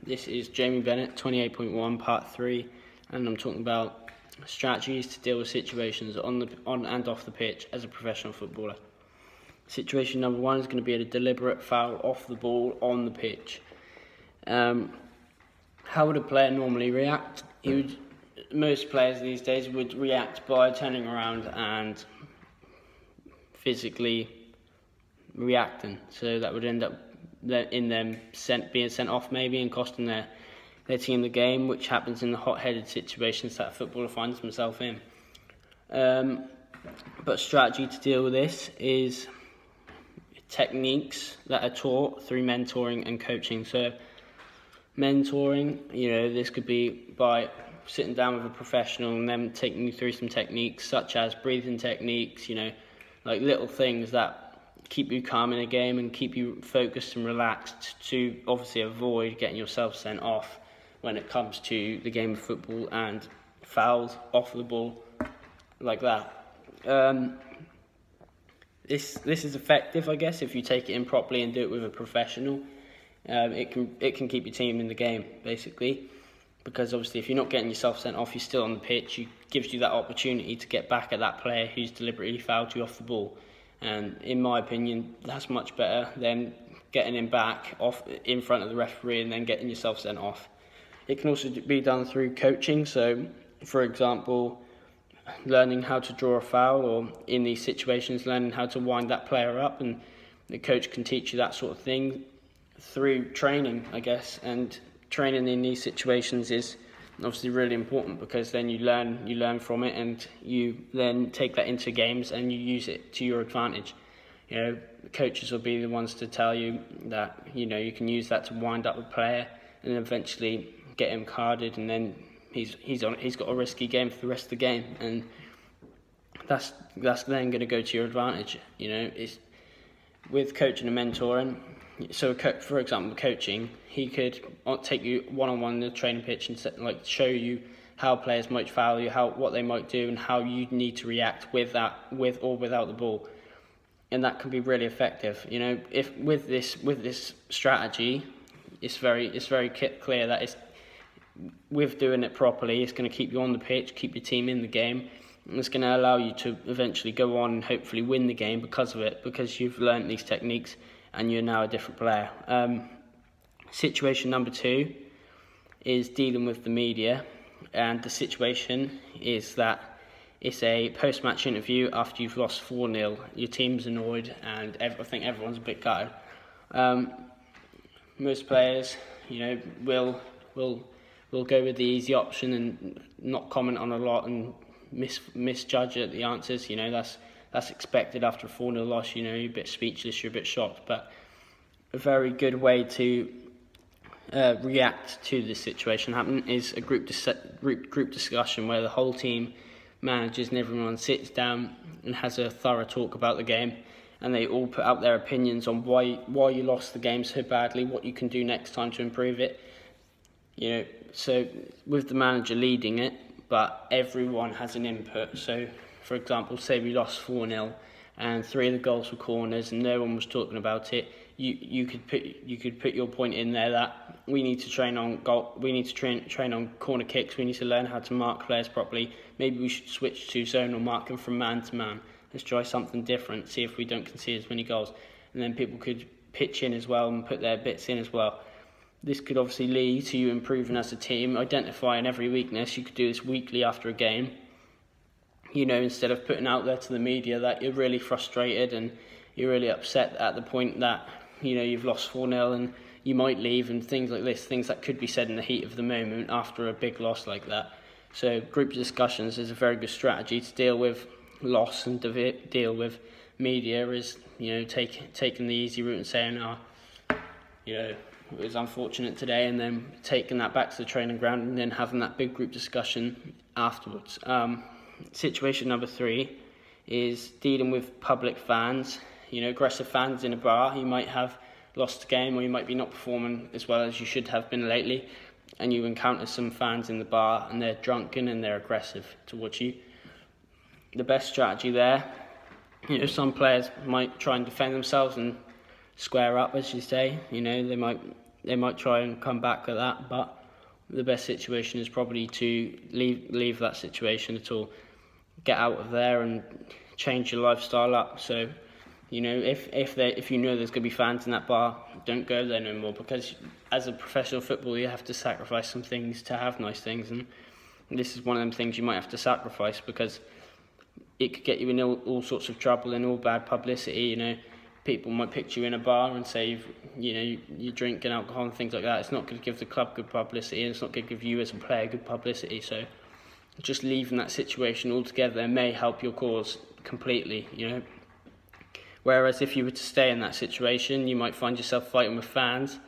This is Jamie Bennett, 28.1, part 3, and I'm talking about strategies to deal with situations on and off the pitch as a professional footballer. Situation number 1 is going to be a deliberate foul off the ball on the pitch. How would a player normally react? Most players these days would react by turning around and physically reacting, so that would end up in them being sent off maybe and costing their team the game, which happens in the hot-headed situations that a footballer finds himself in. But strategy to deal with this is techniques that are taught through mentoring and coaching. So mentoring, this could be by sitting down with a professional and them taking you through some techniques such as breathing techniques, like little things that keep you calm in a game and keep you focused and relaxed to obviously avoid getting yourself sent off when it comes to the game of football and fouls off the ball like that. This is effective, I guess, if you take it in properly and do it with a professional. It can keep your team in the game, basically, because obviously if you're not getting yourself sent off, you're still on the pitch. It gives you that opportunity to get back at that player who's deliberately fouled you off the ball. And in my opinion, that's much better than getting him back off in front of the referee and then getting yourself sent off. It can also be done through coaching. So, for example, learning how to draw a foul, or in these situations, learning how to wind that player up, and the coach can teach you that sort of thing through training, I guess. And training in these situations is obviously really important, because then you learn from it, and you then take that into games and you use it to your advantage. Coaches will be the ones to tell you that you can use that to wind up a player and eventually get him carded, and then he's got a risky game for the rest of the game, and that's then going to go to your advantage. It's with coaching and mentoring. So, for example, coaching, he could take you one-on-one in the training pitch and show you how players might foul you, what they might do, and how you need to react with or without the ball, and that can be really effective. If with this strategy, it's very clear that with doing it properly, it's going to keep you on the pitch, keep your team in the game, and it's going to allow you to eventually go on and hopefully win the game because of it, because you've learned these techniques and you're now a different player. Situation number 2 is dealing with the media, and the situation is that it's a post-match interview after you've lost 4-0. Your team's annoyed, and I think everyone's a bit gutted. Most players, will go with the easy option and not comment on a lot and misjudge at the answers. That's expected after a 4-0 loss. You're a bit speechless, you're a bit shocked, but a very good way to react to this situation happen is a group discussion where the whole team, managers and everyone sits down and has a thorough talk about the game, and they all put out their opinions on why you lost the game so badly, what you can do next time to improve it. So with the manager leading it, but everyone has an input. So, for example, say we lost 4-0 and 3 of the goals were corners and no one was talking about it. You could put your point in there that we need to train on goal. We need to train on corner kicks. We need to learn how to mark players properly. Maybe we should switch to zonal marking from man to man. Let's try something different. See if we don't concede as many goals. And then people could pitch in as well and put their bits in as well. This could obviously lead to you improving as a team, identifying every weakness. You could do this weekly after a game. Instead of putting out there to the media that you're really frustrated and you're really upset at the point that, you've lost 4-0 and you might leave, and things like this, things that could be said in the heat of the moment after a big loss like that. So group discussions is a very good strategy to deal with loss and deal with media, is, taking the easy route and saying, it was unfortunate today, and then taking that back to the training ground and then having that big group discussion afterwards. Situation number 3 is dealing with public fans, aggressive fans in a bar. You might have lost the game, or you might be not performing as well as you should have been lately, and you encounter some fans in the bar and they're drunken and they're aggressive towards you. The best strategy there, some players might try and defend themselves and square up, as you say. They might they might try and come back at that, but the best situation is probably to leave that situation at all. Get out of there and change your lifestyle up. So, you know, if you know there's going to be fans in that bar, don't go there no more, because as a professional footballer you have to sacrifice some things to have nice things, and this is one of them things you might have to sacrifice, because it could get you in all sorts of trouble and all bad publicity. You know, people might picture you in a bar and say you're drinking alcohol and things like that. It's not going to give the club good publicity, and it's not going to give you as a player good publicity. So just leaving that situation altogether may help your cause completely, you know. Whereas if you were to stay in that situation, you might find yourself fighting with fans.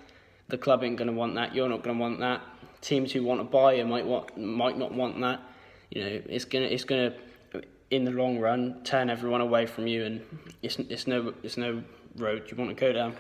The club ain't going to want that. You're not going to want that. Teams who want to buy you might not want that. You know, it's gonna in the long run turn everyone away from you, and it's no road you want to go down.